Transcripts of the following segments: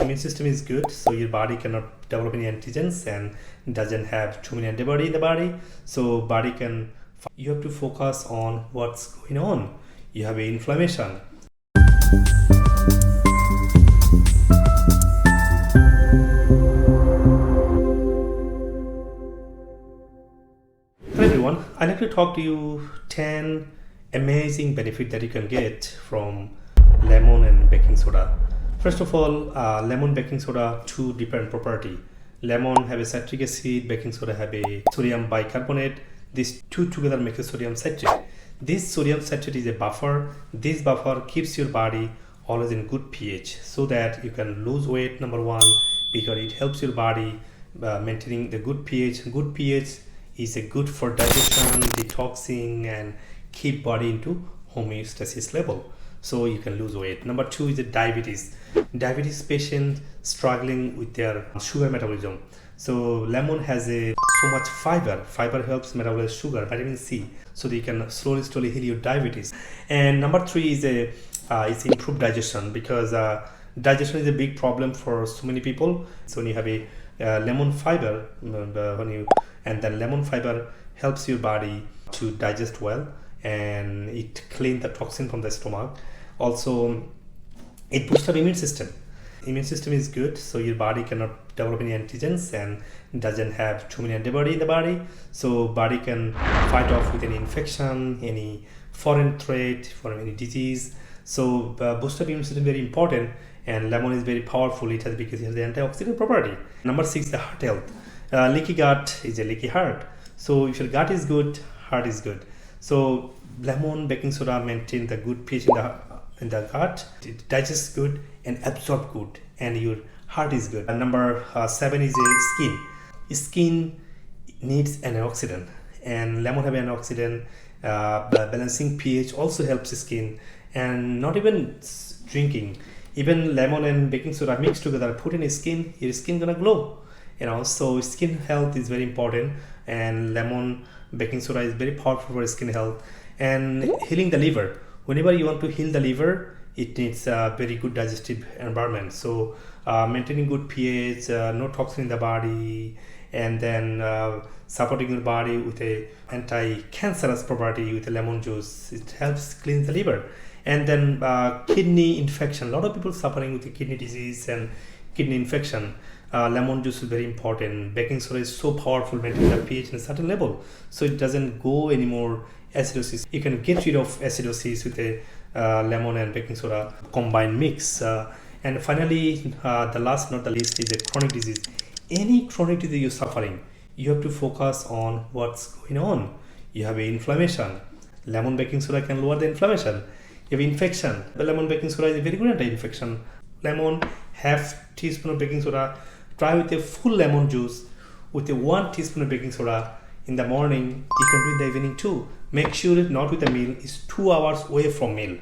immune system is good, so your body cannot develop any antigens and doesn't have too many antibody in the body, so body can. You have to focus on what's going on. You have an inflammation. Hello everyone, I'd like to talk to you 10 amazing benefits that you can get from lemon and baking soda. First of all, lemon, baking soda, two different property. Lemon have a citric acid, baking soda have a sodium bicarbonate. These two together make a sodium citrate. This sodium citrate is a buffer. This buffer keeps your body always in good pH so that you can lose weight, number one, because it helps your body maintaining the good pH. Good pH is a good for digestion, detoxing, and keep body into homeostasis level, so you can lose weight. Number two is the diabetes. Diabetes patient struggling with their sugar metabolism. So lemon has so much fiber. Fiber helps metabolize sugar, vitamin C, so that you can slowly heal your diabetes. And number three is it's improved digestion, because digestion is a big problem for so many people. So when you have a lemon fiber, and then lemon fiber helps your body to digest well, and it cleans the toxin from the stomach. Also, it boosts our immune system. Immune system is good, so your body cannot develop any antigens and doesn't have too many antibody in the body, so body can fight off with any infection, any foreign threat, for any disease. So boost up immune system is very important, and lemon is very powerful. It has, because it has the antioxidant property. Number six, the heart health. Leaky gut is a leaky heart. So if your gut is good, heart is good. So lemon, baking soda maintain the good pH in the gut. It digests good and absorb good, and your heart is good. And number seven is skin. Skin needs antioxidant, and lemon have antioxidant. Balancing pH also helps skin, and not even drinking. Even lemon and baking soda mixed together, put in skin, your skin gonna glow. So skin health is very important, and lemon, baking soda is very powerful for skin health. And healing the liver. Whenever you want to heal the liver, it needs a very good digestive environment. So maintaining good pH, no toxin in the body, and then supporting your body with a anti-cancerous property with a lemon juice. It helps clean the liver. And then kidney infection. A lot of people suffering with the kidney disease and kidney infection. Lemon juice is very important. Baking soda is so powerful, maintaining the pH in a certain level, so it doesn't go anymore acidosis. You can get rid of acidosis with a lemon and baking soda combined mix. And finally, the last not the least is a chronic disease. Any chronic disease you're suffering, you have to focus on what's going on. You have an inflammation. Lemon, baking soda can lower the inflammation. You have infection. The lemon, baking soda is a very good anti-infection. Lemon, half teaspoon of baking soda. Try with a full lemon juice with a 1 teaspoon of baking soda in the morning. You can do it in the evening too. Make sure it's not with a meal. It's 2 hours away from meal.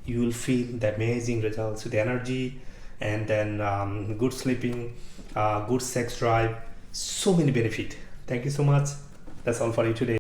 You will feel the amazing results with the energy, and then good sleeping, good sex drive. So many benefits. Thank you so much. That's all for you today.